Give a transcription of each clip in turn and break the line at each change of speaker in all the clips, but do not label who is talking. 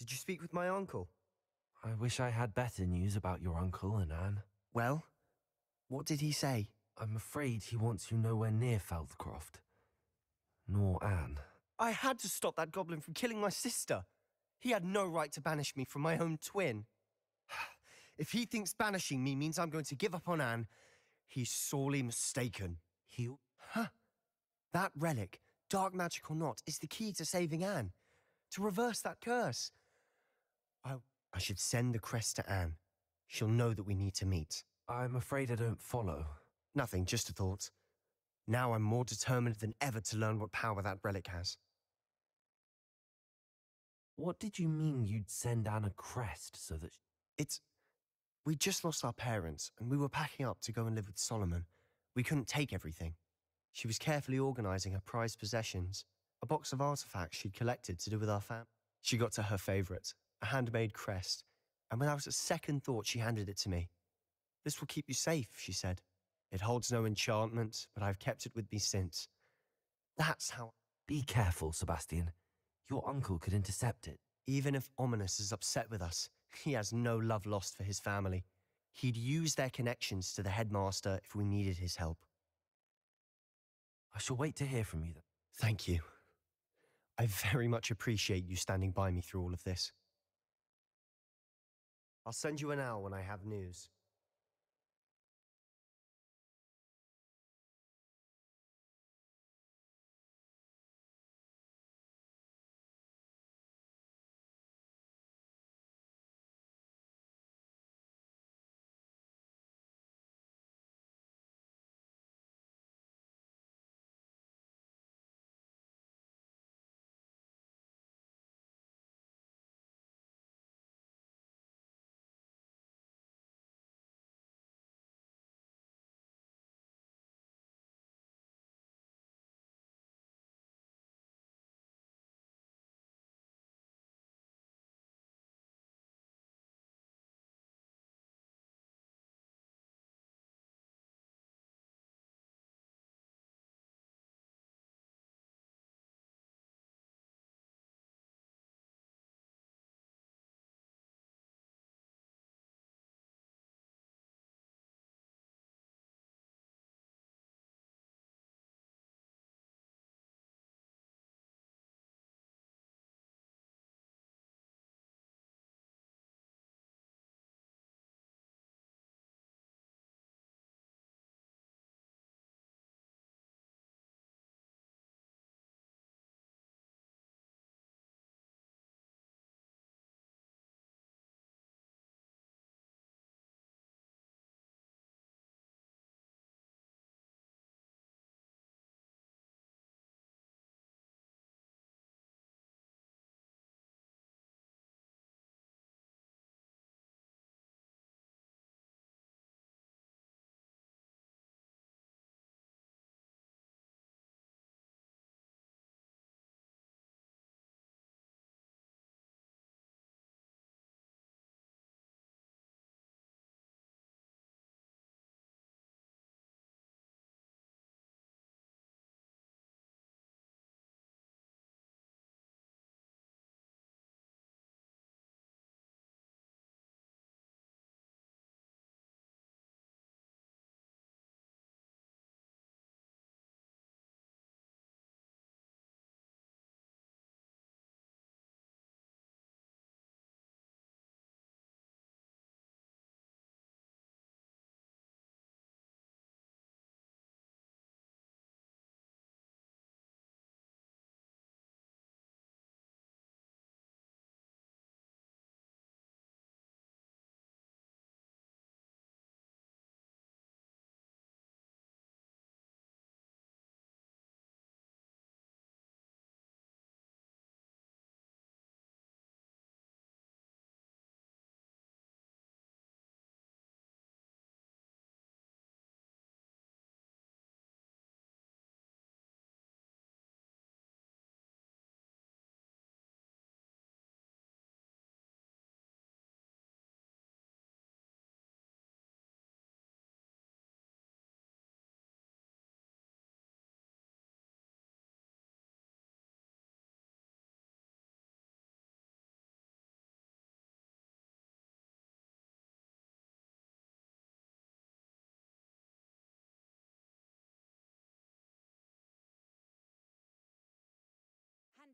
Did you speak with my uncle?
I wish I had better news about your uncle and Anne.
Well, what did he say?
I'm afraid he wants you nowhere near Feldcroft. Nor Anne.
I had to stop that goblin from killing my sister. He had no right to banish me from my own twin. If he thinks banishing me means I'm going to give up on Anne, he's sorely mistaken.
He'll...
Huh? That relic, dark magic or not, is the key to saving Anne. To reverse that curse. I should send the crest to Anne. She'll know that we need to meet.
I'm afraid I don't follow.
Nothing, just a thought. Now I'm more determined than ever to learn what power that relic has.
What did you mean you'd send Anne a crest so that...
We just lost our parents, and we were packing up to go and live with Solomon. We couldn't take everything. She was carefully organizing her prized possessions, a box of artifacts she'd collected to do with our family. She got to her favorite, a handmade crest, and without a second thought she handed it to me. This will keep you safe, she said. It holds no enchantment, but I've kept it with me since. That's how...
Be careful, Sebastian. Your uncle could intercept it.
Even if Ominous is upset with us, he has no love lost for his family. He'd use their connections to the headmaster if we needed his help.
I shall wait to hear from you then.
Thank you. I very much appreciate you standing by me through all of this. I'll send you an owl when I have news.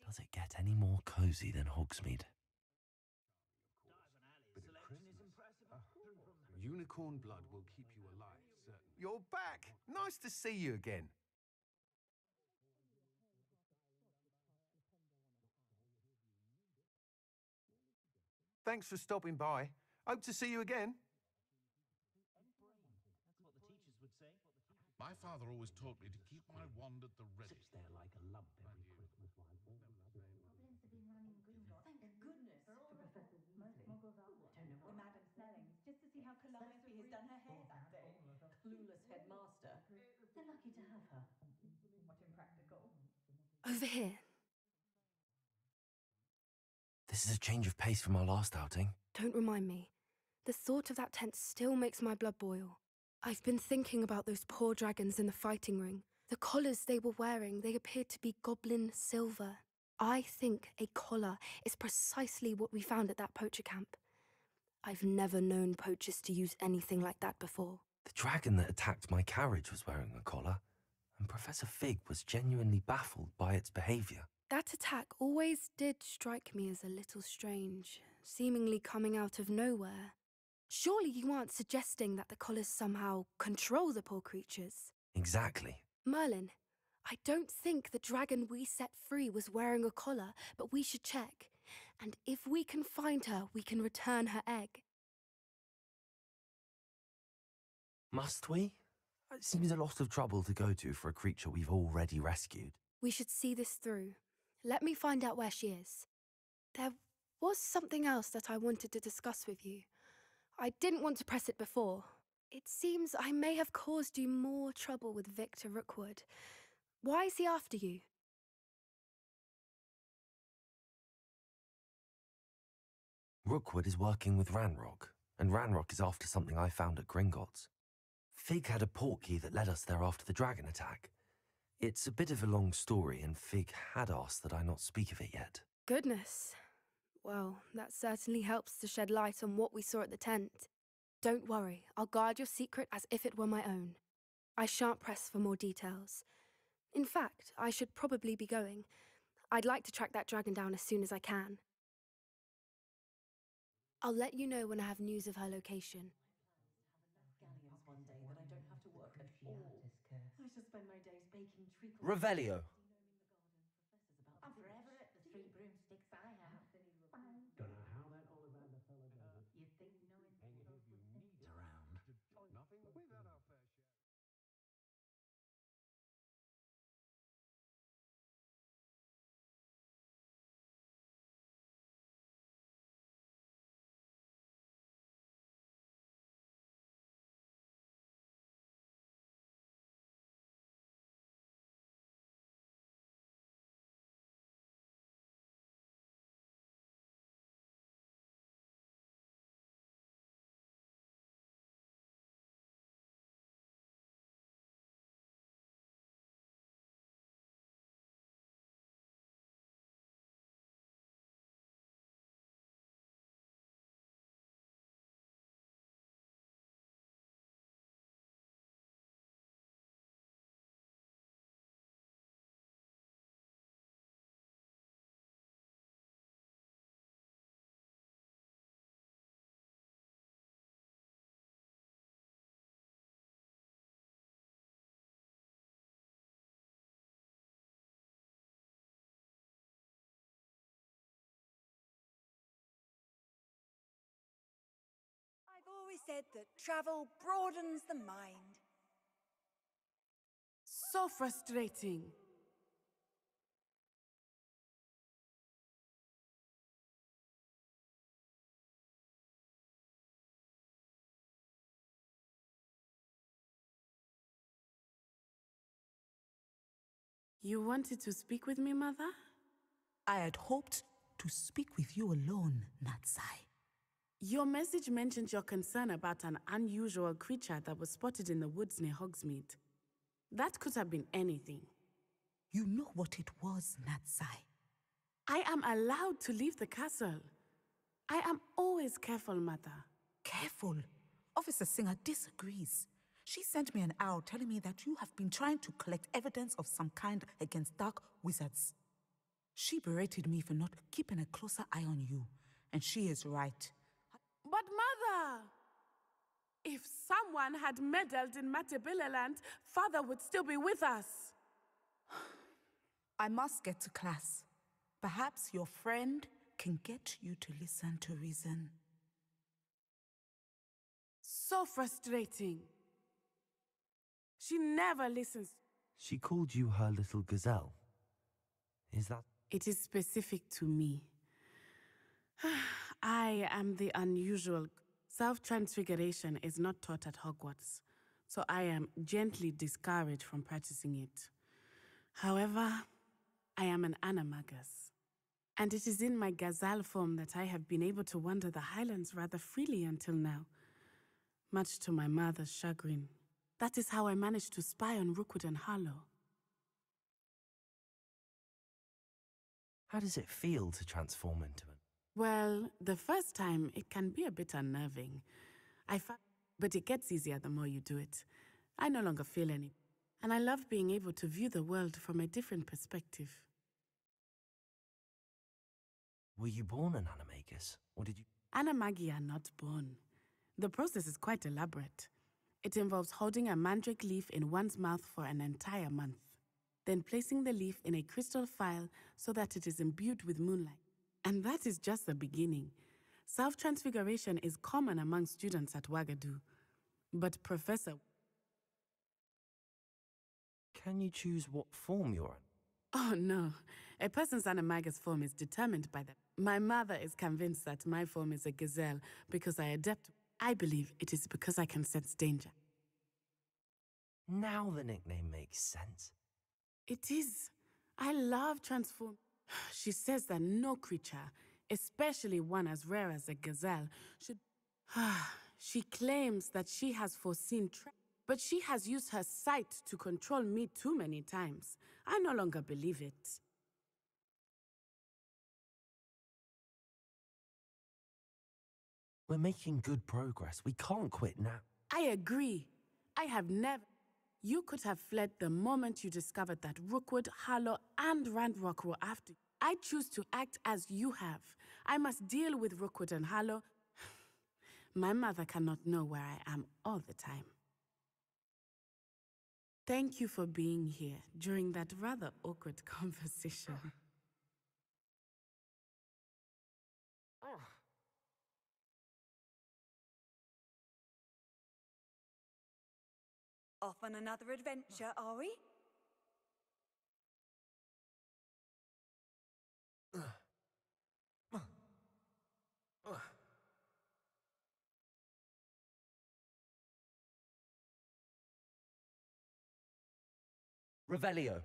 Does it get any more cozy than Hogsmeade?
Unicorn blood will keep you alive, certainly. You're back! Nice to see you again. Thanks for stopping by. Hope to see you again.
My father always taught me to keep my wand at the ready.
Sits there like a lump every Christmas while all the
Goblins have been running Gringotts.
Thank goodness for Professor Weasley.
Most muggles are.
I don't know why.
Madam Snelling, just to see how Calliope has done her hair that day.
Clueless headmaster.
They're lucky to have her.
What impractical.
Over here.
This is a change of pace from our last outing.
Don't remind me. The thought of that tent still makes my blood boil. I've been thinking about those poor dragons in the fighting ring. The collars they were wearing, they appeared to be goblin silver. I think a collar is precisely what we found at that poacher camp. I've never known poachers to use anything like that before.
The dragon that attacked my carriage was wearing a collar, and Professor Fig was genuinely baffled by its behaviour.
That attack always did strike me as a little strange, seemingly coming out of nowhere. Surely you aren't suggesting that the collars somehow control the poor creatures?
Exactly.
Merlin, I don't think the dragon we set free was wearing a collar, but we should check. And if we can find her, we can return her egg.
Must we? It seems a lot of trouble to go to for a creature we've already rescued.
We should see this through. Let me find out where she is. There was something else that I wanted to discuss with you. I didn't want to press it before. It seems I may have caused you more trouble with Victor Rookwood. Why is he after you?
Rookwood is working with Ranrock, and Ranrock is after something I found at Gringotts. Fig had a portkey that led us there after the dragon attack. It's a bit of a long story, and Fig had asked that I not speak of it yet.
Goodness. Well, that certainly helps to shed light on what we saw at the tent. Don't worry, I'll guard your secret as if it were my own. I shan't press for more details. In fact, I should probably be going. I'd like to track that dragon down as soon as I can. I'll let you know when I have news of her location.
Galleons one day that I don't have to work at all. I shall spend my days baking treacle.
Revelio.
I'm forever at the 3 broomsticks I have.
Don't know how that Ollivander fella does it.
You think knowing
Around.
Nothing? We've had our fair share.
I've always said that travel broadens the mind.
So frustrating. You wanted to speak with me, Mother?
I had hoped to speak with you alone, Natsai.
Your message mentioned your concern about an unusual creature that was spotted in the woods near Hogsmeade. That could have been anything.
You know what it was, Natsai.
I am allowed to leave the castle. I am always careful, Mother.
Careful. Officer Singer disagrees. She sent me an owl telling me that you have been trying to collect evidence of some kind against dark wizards. She berated me for not keeping a closer eye on you, and she is right.
But Mother! If someone had meddled in Matabeleland, Father would still be with us.
I must get to class. Perhaps your friend can get you to listen to reason.
So frustrating. She never listens.
She called you her little gazelle. Is that...
It is specific to me. I am the unusual. Self-transfiguration is not taught at Hogwarts, so I am gently discouraged from practicing it. However, I am an animagus, and it is in my gazelle form that I have been able to wander the Highlands rather freely until now, much to my mother's chagrin. That is how I managed to spy on Rookwood and Harlow.
How does it feel to transform into it?
Well, the first time, it can be a bit unnerving. But it gets easier the more you do it. I no longer feel any. And I love being able to view the world from a different perspective.
Were you born an animagus, or did you...
Animagi are not born. The process is quite elaborate. It involves holding a mandrake leaf in one's mouth for an entire month, then placing the leaf in a crystal phial so that it is imbued with moonlight. And that is just the beginning. Self-transfiguration is common among students at Wagadu. But Professor...
Can you choose what form you're in?
Oh no, a person's animagus form is determined by them. My mother is convinced that my form is a gazelle because I adapt. I believe it is because I can sense danger.
Now the nickname makes sense.
It is. I love transform. She says that no creature, especially one as rare as a gazelle, should... She claims that she has foreseen but she has used her sight to control me too many times. I no longer believe it.
We're making good progress. We can't quit now.
I agree. I have never... You could have fled the moment you discovered that Rookwood, Harlow, and Randrock were after you. I choose to act as you have. I must deal with Rookwood and Harlow. My mother cannot know where I am all the time. Thank you for being here during that rather awkward conversation.
Off on another adventure, are we?
Revelio.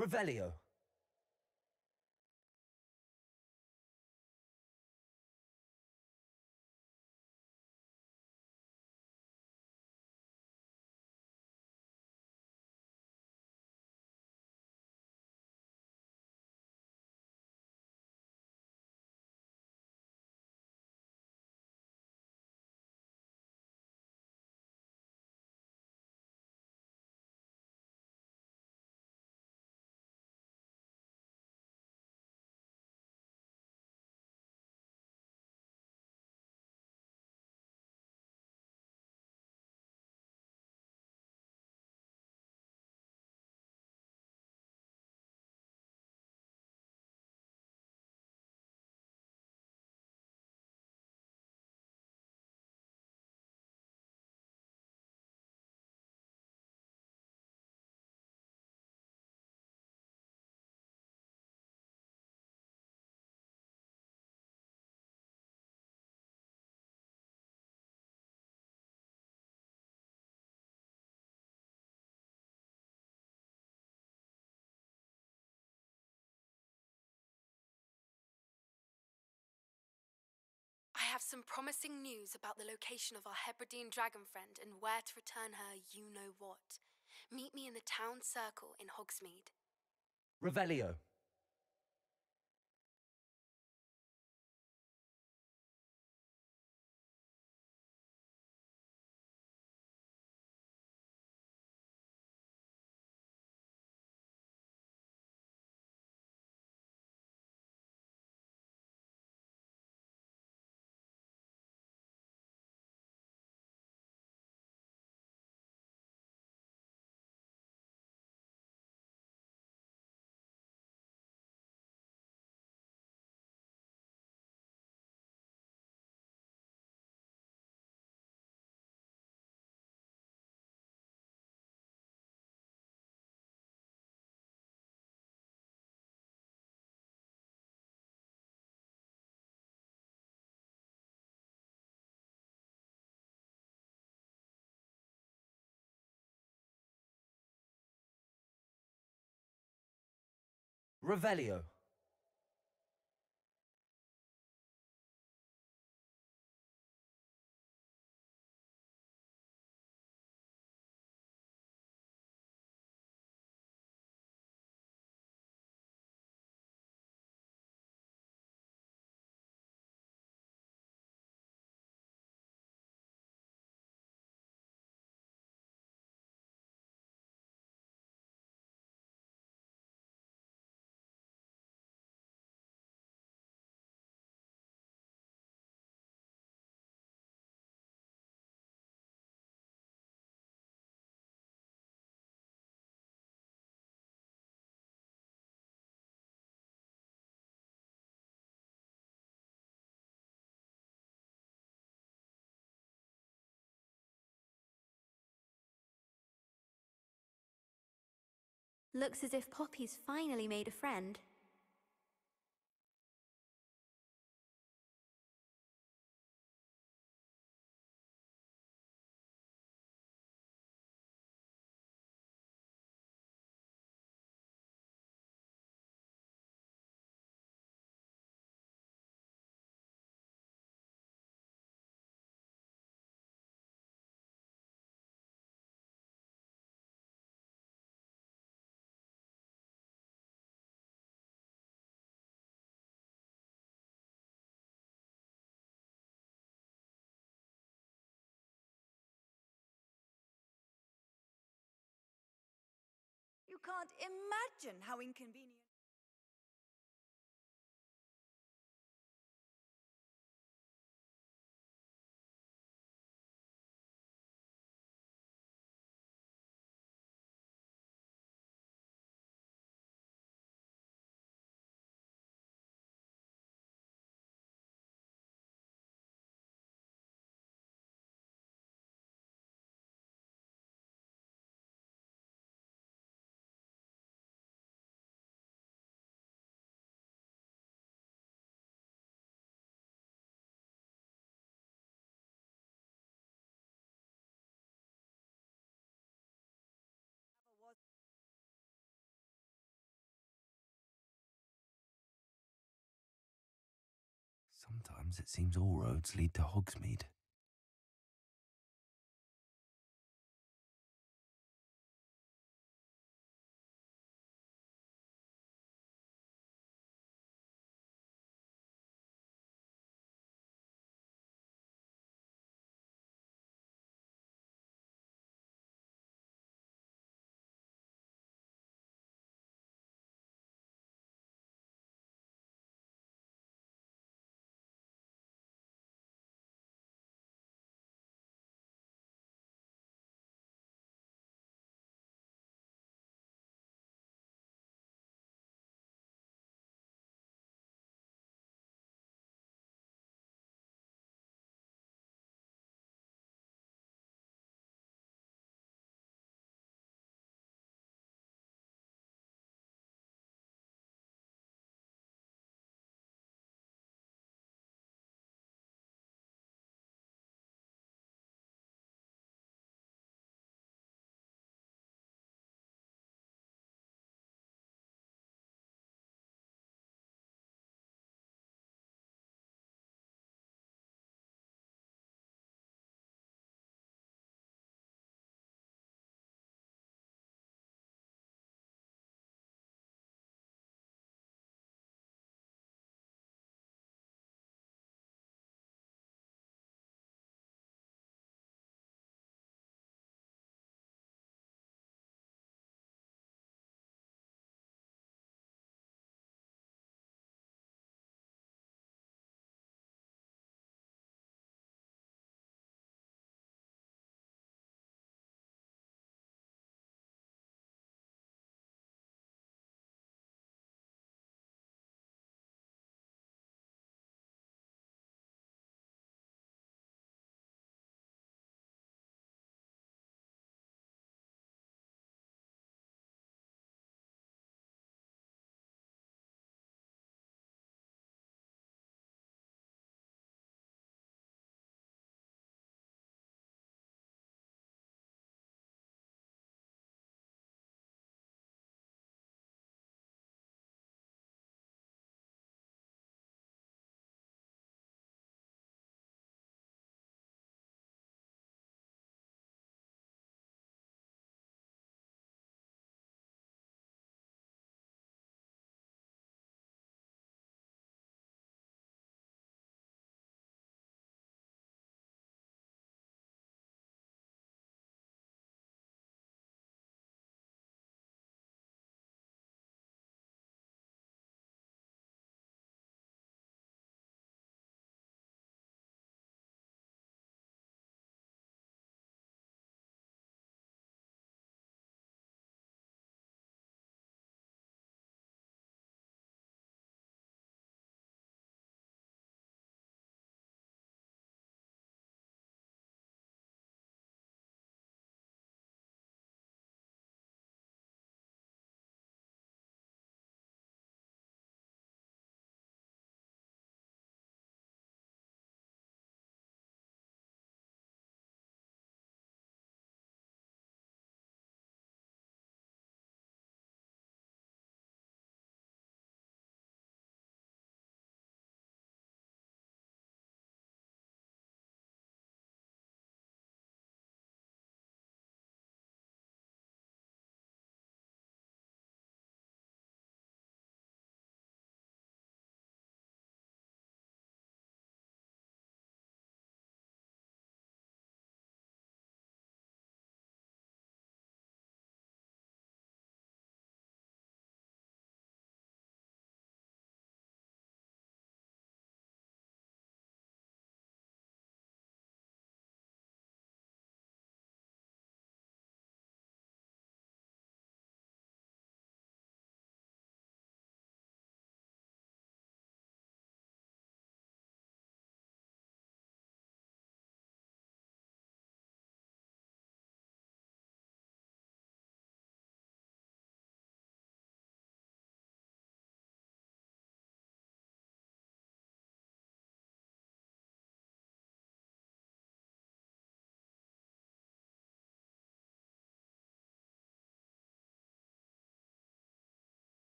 Revelio.
I have some promising news about the location of our Hebridean dragon friend and where to return her you-know-what. Meet me in the town circle in Hogsmeade.
Revelio. Revelio.
Looks as if Poppy's finally made a friend.
You can't imagine how inconvenient.
Sometimes it seems all roads lead to Hogsmeade.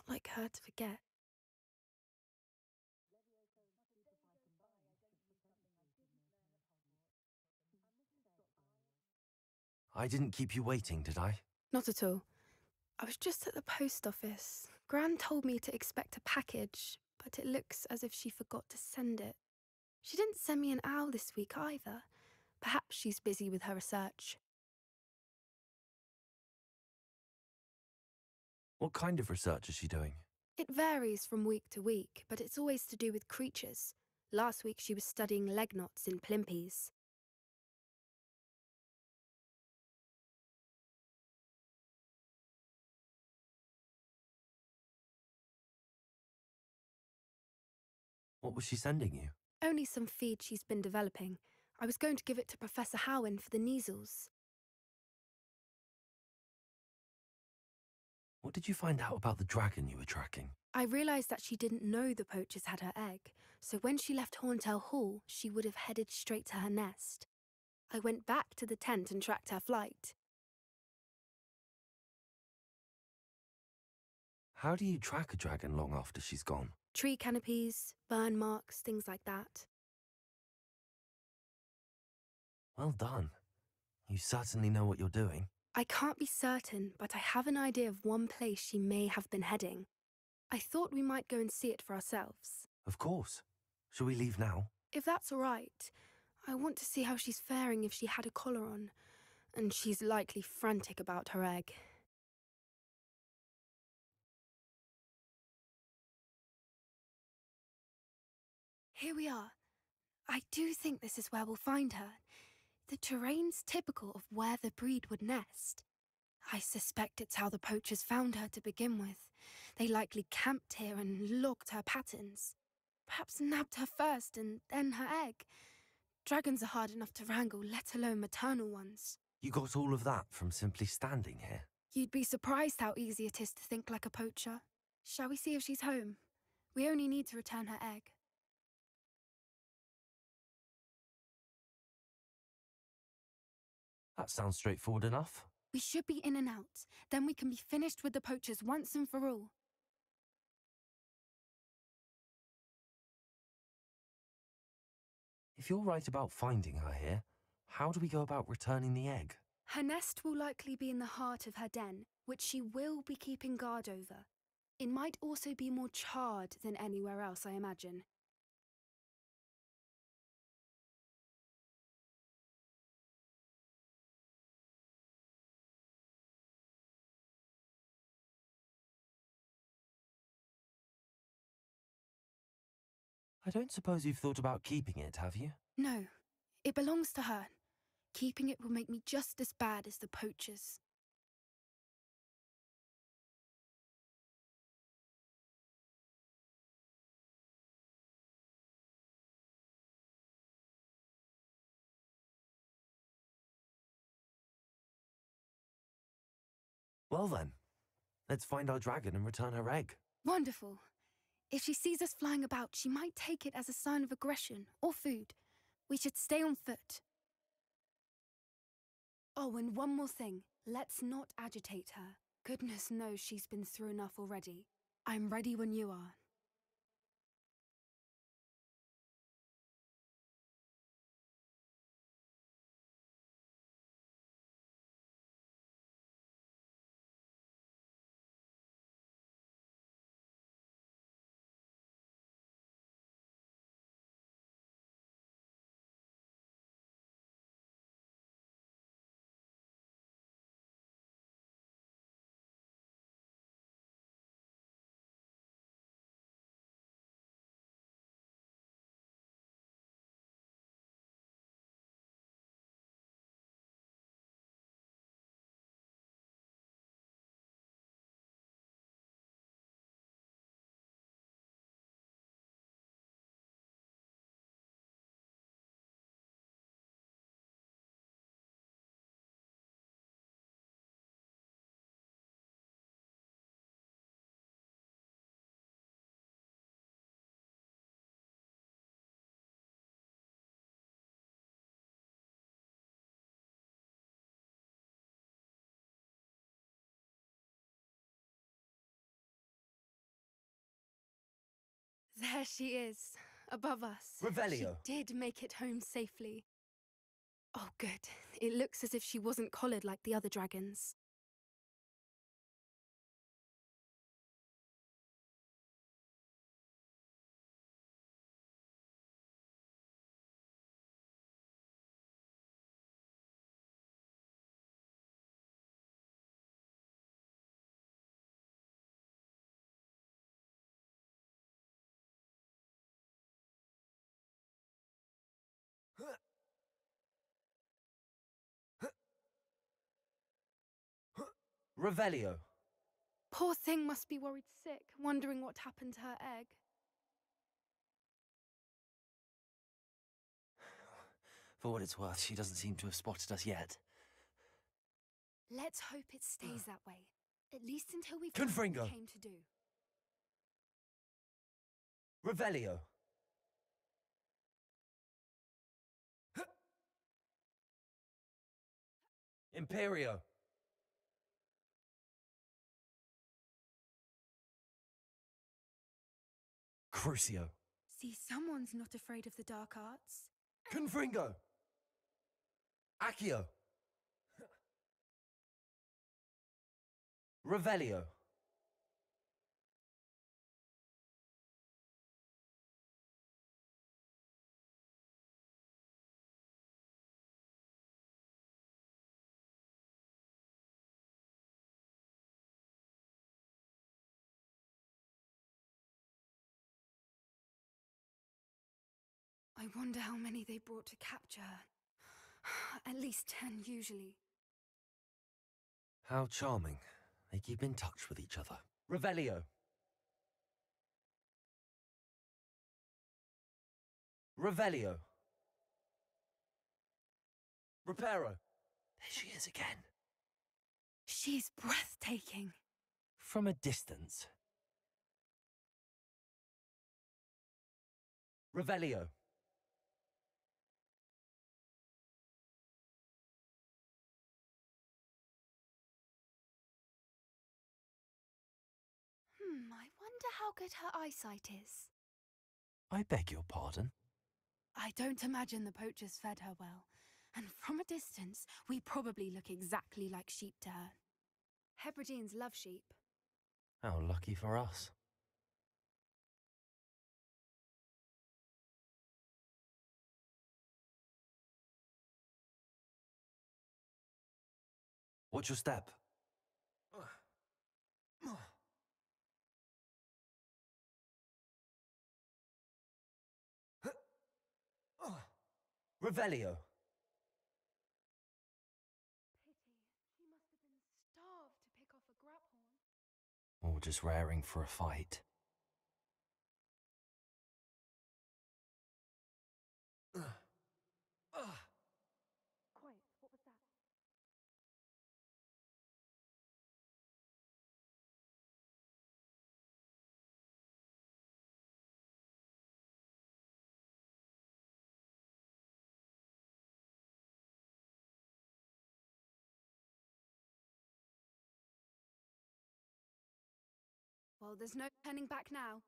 not like her to forget.
I didn't keep you waiting, did I?
Not at all. I was just at the post office. Gran told me to expect a package, but it looks as if she forgot to send it. She didn't send me an owl this week either. Perhaps she's busy with her research.
What kind of research is she doing?
It varies from week to week, but it's always to do with creatures. Last week she was studying leg knots in plimpies.
What was she sending you?
Only some feed she's been developing. I was going to give it to Professor Howen for the measles.
What did you find out about the dragon you were tracking?
I realised that she didn't know the poachers had her egg, so when she left Horntail Hall, she would have headed straight to her nest. I went back to the tent and tracked her flight.
How do you track a dragon long after she's gone?
Tree canopies, burn marks, things like that.
Well done. You certainly know what you're doing.
I can't be certain, but I have an idea of one place she may have been heading. I thought we might go and see it for ourselves.
Of course. Shall we leave now?
If that's all right. I want to see how she's faring if she had a collar on, and she's likely frantic about her egg. Here we are. I do think this is where we'll find her. The terrain's typical of where the breed would nest. I suspect it's how the poachers found her to begin with. They likely camped here and logged her patterns. Perhaps nabbed her first and then her egg. Dragons are hard enough to wrangle, let alone maternal ones.
You got all of that from simply standing here?
You'd be surprised how easy it is to think like a poacher. Shall we see if she's home? We only need to return her egg.
That sounds straightforward enough.
We should be in and out. Then we can be finished with the poachers once and for all.
If you're right about finding her here, how do we go about returning the egg?
Her nest will likely be in the heart of her den, which she will be keeping guard over. It might also be more charred than anywhere else, I imagine.
I don't suppose you've thought about keeping it, have you?
No, it belongs to her. Keeping it will make me just as bad as the poachers.
Well then, let's find our dragon and return her egg.
Wonderful. If she sees us flying about, she might take it as a sign of aggression or food. We should stay on foot. Oh, and one more thing. Let's not agitate her. Goodness knows she's been through enough already. I'm ready when you are. There she is, above us.
Revelio.
She did make it home safely. Oh, good. It looks as if she wasn't collared like the other dragons.
Revelio.
Poor thing must be worried sick, wondering what happened to her egg.
For what it's worth, she doesn't seem to have spotted us yet.
Let's hope it stays that way. At least until we've
Confringo.
done what we came to do.
Revelio. Imperio. Crucio.
See, someone's not afraid of the dark arts.
Confringo. Accio. Revelio.
I wonder how many they brought to capture her. At least 10, usually.
How charming. They keep in touch with each other. Revelio. Revelio. Reparo. There she is again.
She's breathtaking.
From a distance. Revelio.
I wonder how good her eyesight is.
I beg your pardon?
I don't imagine the poachers fed her well. And from a distance, we probably look exactly like sheep to her. Hebrideans love sheep.
How lucky for us. Watch your step. Revelio.
Pity. She must have been starved to pick off a graphorn.
Or just raring for a fight.
Quiet, what was that? Well, there's no turning back now.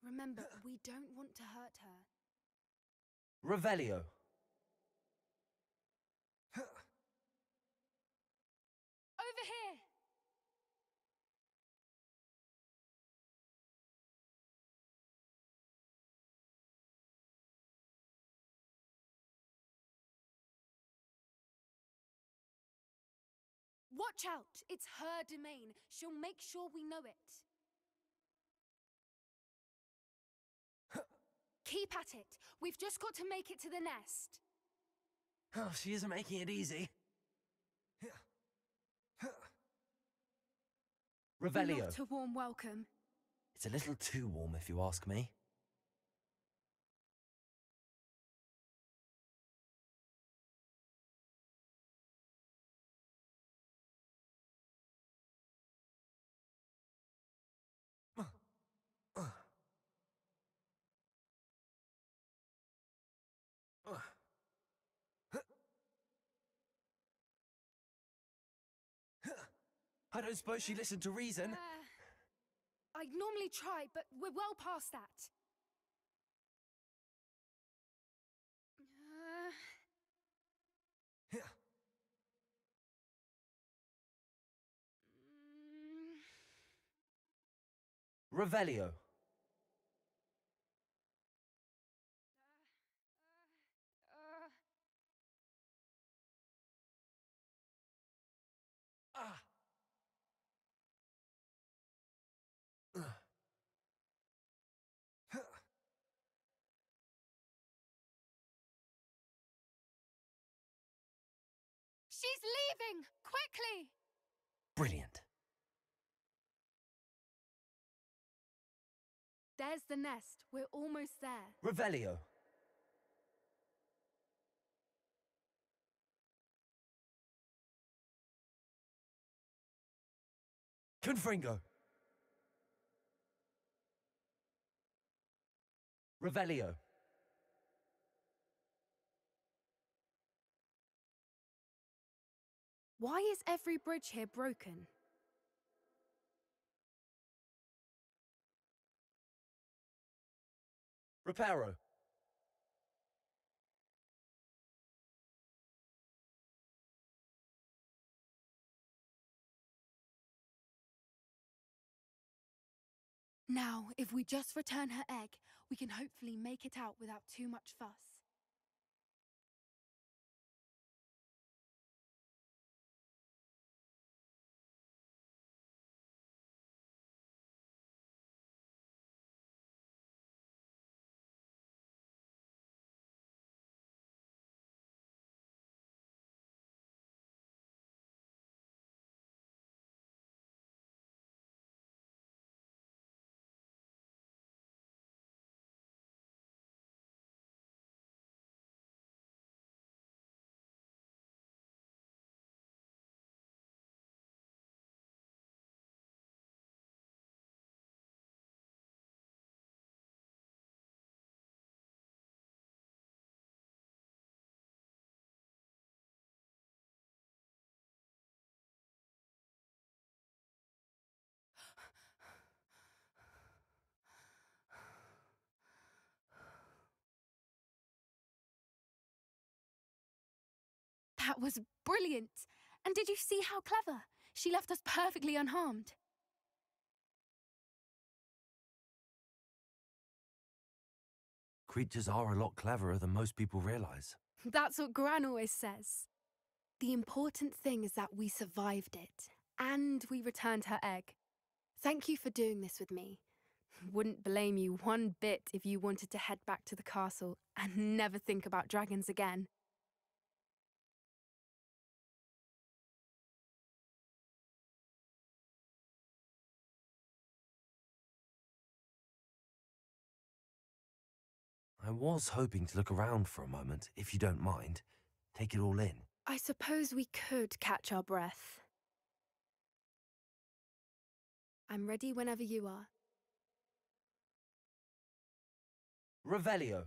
Remember, we don't want to hurt her.
Revelio.
Over here! Watch out! It's her domain. She'll make sure we know it. Keep at it. We've just got to make it to the nest.
Oh, she isn't making it easy. Revelio.
Not a warm welcome.
It's a little too warm, if you ask me. I don't suppose she listened to reason.
I'd normally try, but we're well past that.
Revelio.
She's leaving! Quickly!
Brilliant.
There's the nest. We're almost there.
Revelio. Confringo. Revelio.
Why is every bridge here broken?
Reparo.
Now, if we just return her egg, we can hopefully make it out without too much fuss. That was brilliant! And did you see how clever? She left us perfectly unharmed.
Creatures are a lot cleverer than most people realize.
That's what Gran always says. The important thing is that we survived it, and we returned her egg. Thank you for doing this with me. Wouldn't blame you one bit if you wanted to head back to the castle and never think about dragons again.
I was hoping to look around for a moment, if you don't mind. Take it all in.
I suppose we could catch our breath. I'm ready whenever you are.
Revelio.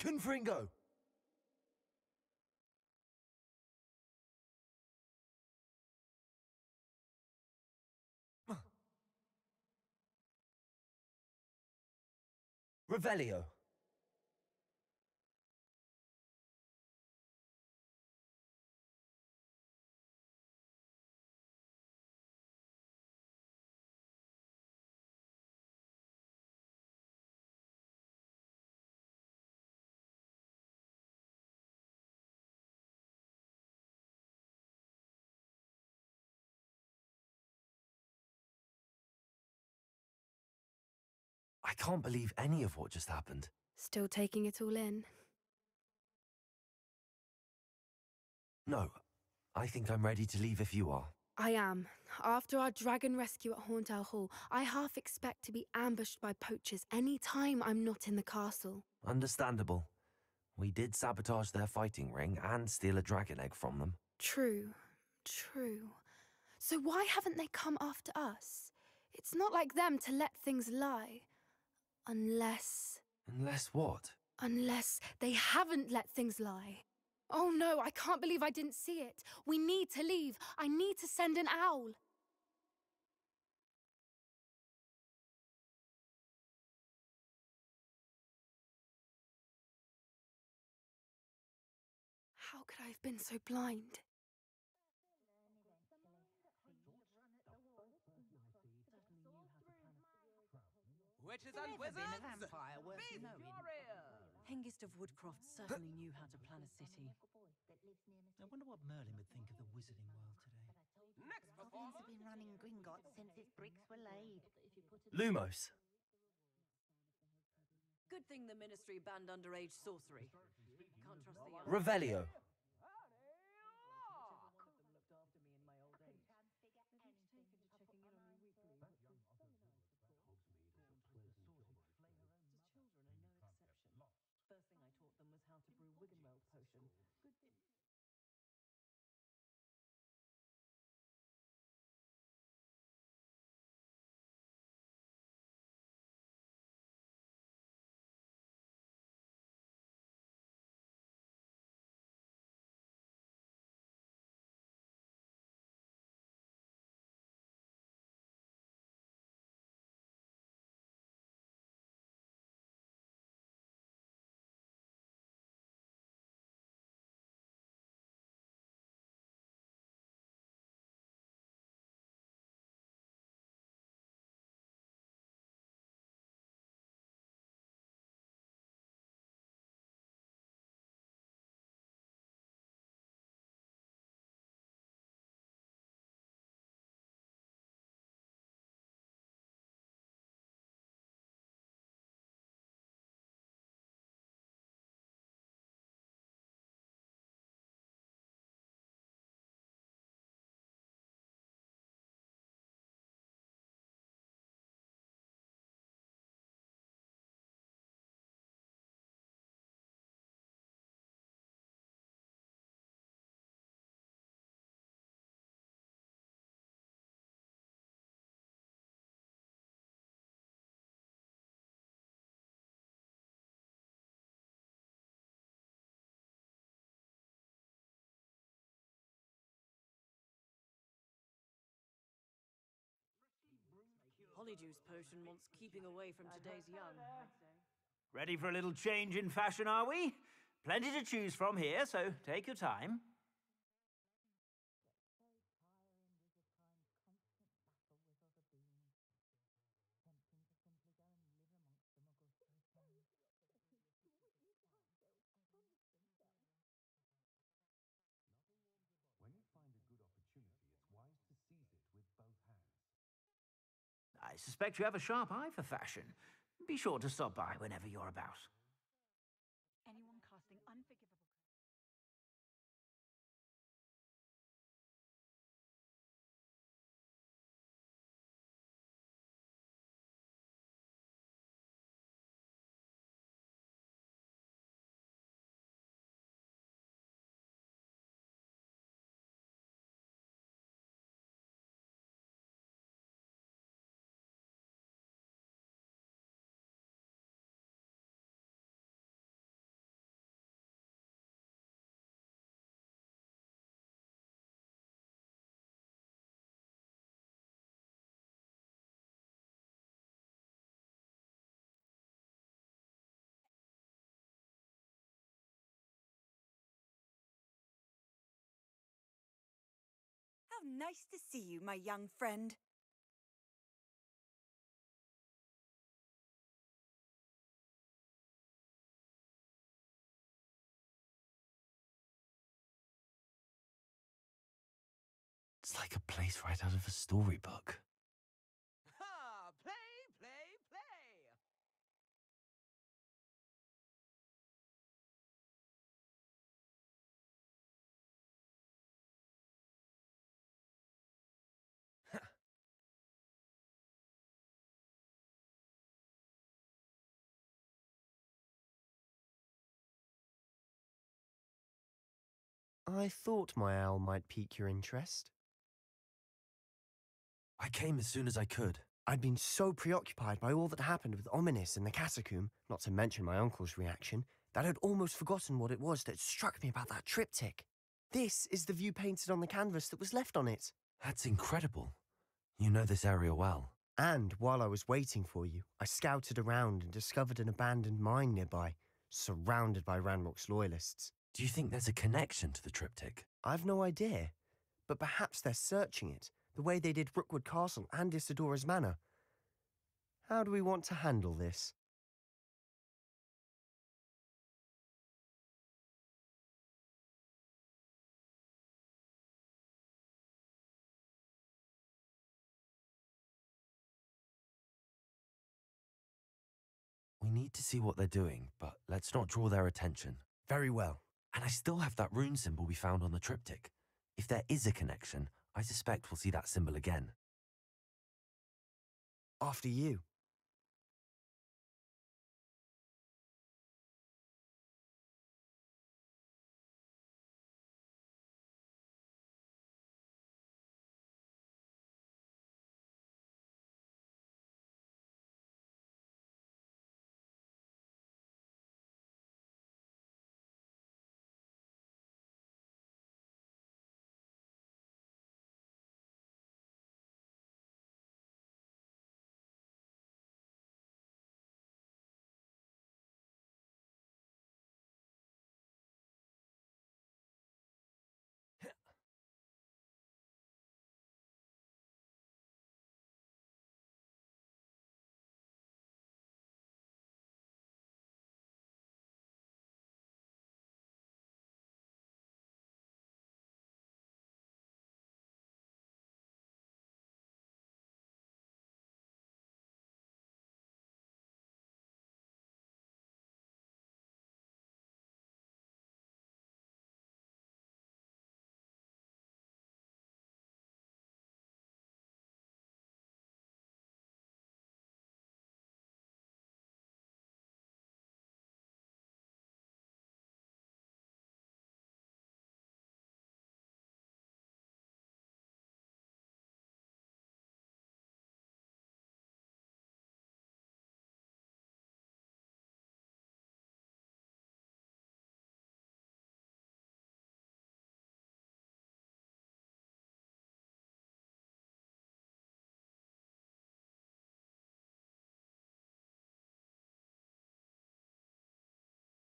Confringo. Revelio. I can't believe any of what just happened.
Still taking it all in?
No, I think I'm ready to leave if you are.
I am. After our dragon rescue at Hauntel Hall, I half expect to be ambushed by poachers any time I'm not in the castle.
Understandable. We did sabotage their fighting ring and steal a dragon egg from them.
True. True. So why haven't they come after us? It's not like them to let things lie. Unless...
Unless what?
Unless they haven't let things lie. Oh no, I can't believe I didn't see it. We need to leave. I need to send an owl. How could I have been so blind?
Witches and wizards! Hengist of Woodcroft certainly knew how to plan a city.
I wonder what Merlin would think of the wizarding world today.
Next
Goblins have been running Gringotts since its bricks were laid.
Lumos.
Good thing the Ministry banned underage sorcery. Can't trust the young.
Revelio.
Polyjuice potion wants keeping away from today's young, I'd say.
Ready for a little change in fashion, are we? Plenty to choose from here, so take your time.
When you find a good opportunity, it's wise to seize it with both hands.
I suspect you have a sharp eye for fashion. Be sure to stop by whenever you're about.
Anyone casting unforgivable...
How nice to see you, my young friend.
It's like a place right out of a storybook.
Ha! Play, play, play!
I thought my owl might pique your interest.
I came as soon as I could.
I'd been so preoccupied by all that happened with Ominis and the catacomb, not to mention my uncle's reaction, that I'd almost forgotten what it was that struck me about that triptych. This is the view painted on the canvas that was left on it.
That's incredible. You know this area well.
And while I was waiting for you, I scouted around and discovered an abandoned mine nearby, surrounded by Ranrock's loyalists.
Do you think there's a connection to the triptych?
I've no idea, but perhaps they're searching it, the way they did Rookwood Castle and Isidora's Manor. How do we want to handle this?
We need to see what they're doing, but let's not draw their attention.
Very well.
And I still have that rune symbol we found on the triptych. If there is a connection, I suspect we'll see that symbol again.
After you.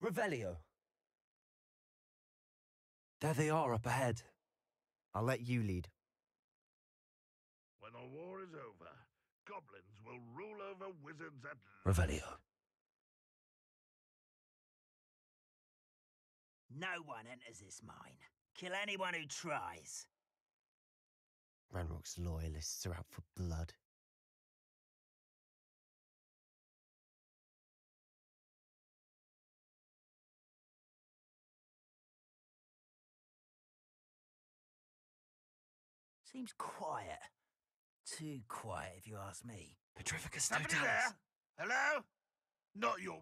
Revelio! There they are up ahead.
I'll let you lead.
When the war is over, goblins will rule over wizards at
Revelio.
No one enters this mine. Kill anyone who tries.
Ranrock's loyalists are out for blood.
Seems quiet. Too quiet, if you ask me.
Petrificus
Somebody
Totalis.
there? Hello? Not your...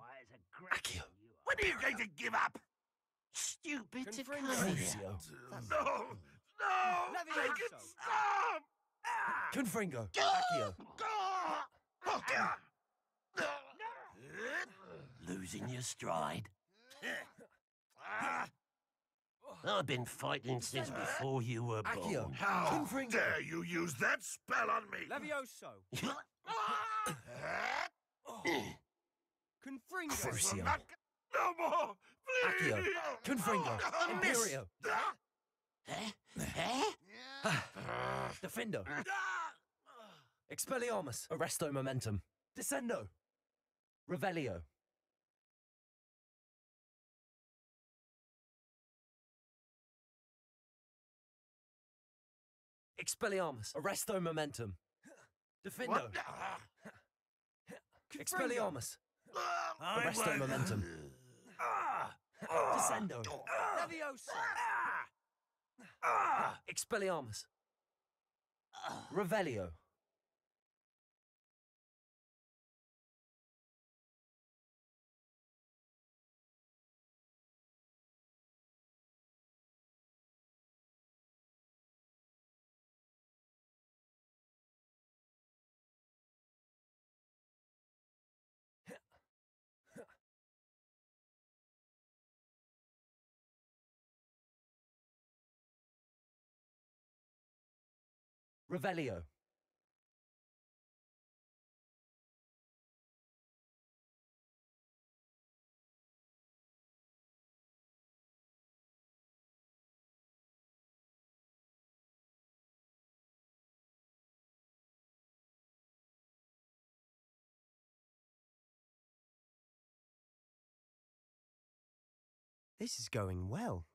Accio.
When are you going to give up?
Stupid to come
Crucio.
here.
No! No! Make it stop!
Confringo. Accio.
Losing your stride. I've been fighting since before you were born.
Accio.
How dare you use that spell on me?
Levioso! Confringo!
Crucio.
No more! Please!
Accio. Confringo. Imperio. Defendo. Expelliarmus. Arresto Momentum. Descendo. Revelio. Expelliarmus. Arresto Momentum. Defendo. Expelliarmus. Arresto Momentum. Descendo.
Levioso!
Expelliarmus. Revelio. Revelio.
This is going well.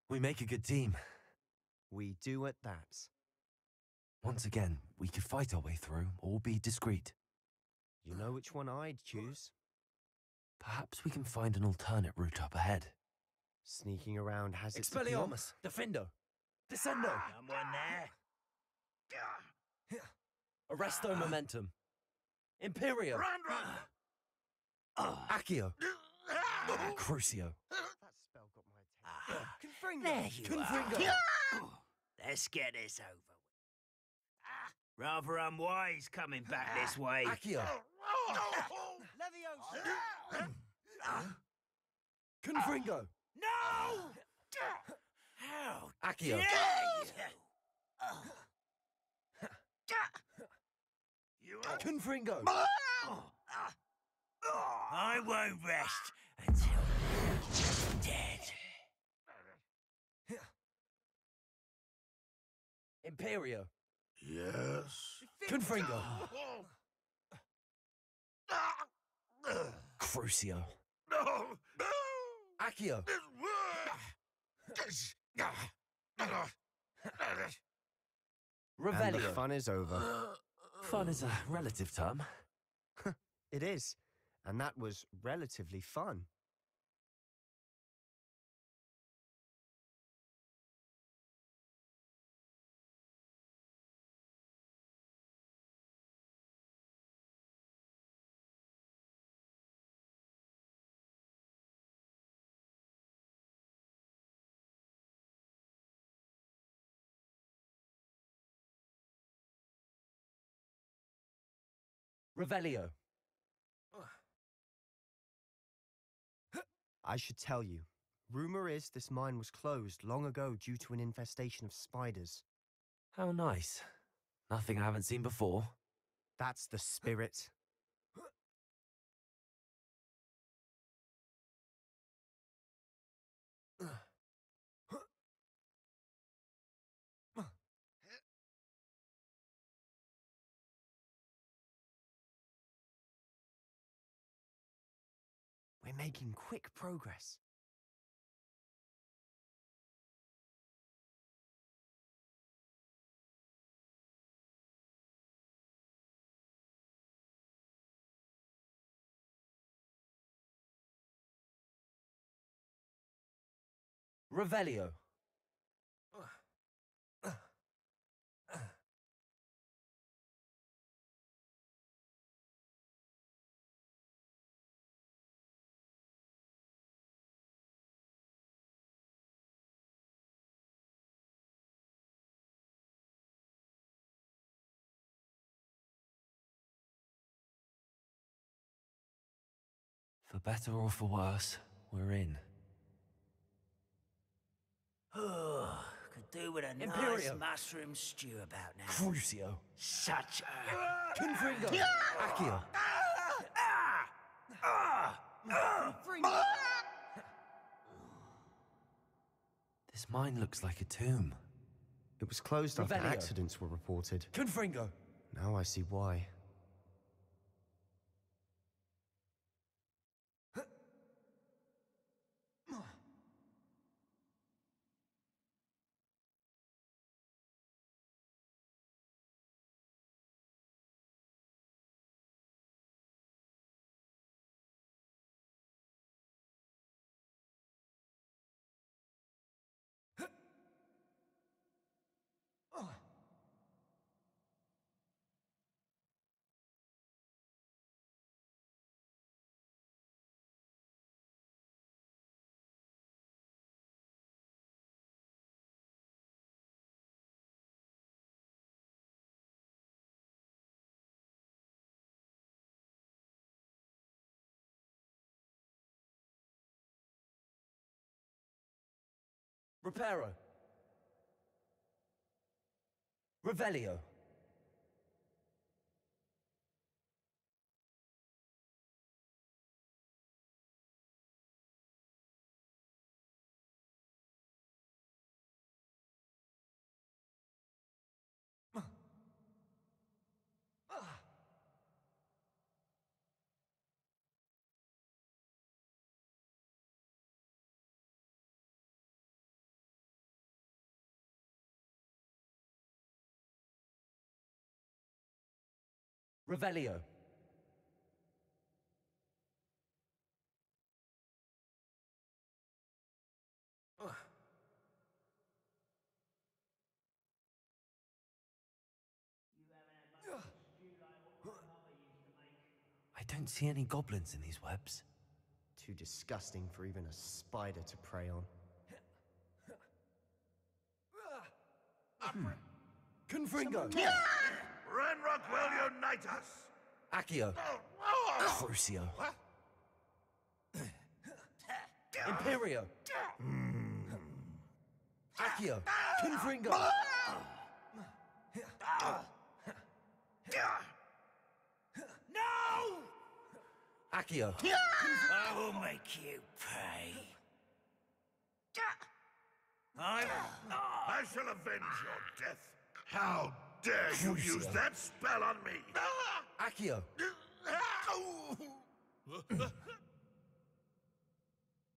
We make a good team.
We do at that.
Once again, we could fight our way through or be discreet.
You know which one I'd choose?
Perhaps we can find an alternate route up ahead.
Sneaking around has its appeal.
Expelliarmus! Defendo! Descendo!
Someone there?
Arresto momentum! Imperio! Accio! Crucio!
That spell got my attention.
There you
Confringo!
are. Let's get this over with. Rather unwise coming back this way.
Accio!
Leviosa!
Confringo!
No! How
Accio!
dare you?
Confringo!
I won't rest until you're dead.
Imperio!
Yes.
Confringo! Crucio!
No!
Accio!
And the
Revelio!
fun is over.
Fun is a relative term.
It is. And that was relatively fun.
Revelio!
I should tell you. Rumor is this mine was closed long ago due to an infestation of spiders.
How nice. Nothing I haven't seen before.
That's the spirit. We're making quick progress.
Revelio! For better or for worse, we're in.
Could do with a nice
Imperio.
mushroom stew about now.
Crucio!
Such a...
Confringo! Accio! This mine looks like a tomb.
It was closed after
Revelio.
accidents were reported.
Confringo!
Now I see why.
Reparo! Revelio. Revelio. I don't see any goblins in these webs.
Too disgusting for even a spider to prey on.
Confringo!
Ranrock will unite us!
Accio! Crucio! Imperio! Accio! Confringo!
No!
Accio!
I will make you pay.
I shall avenge your death. How dare you use that spell on me?
Accio!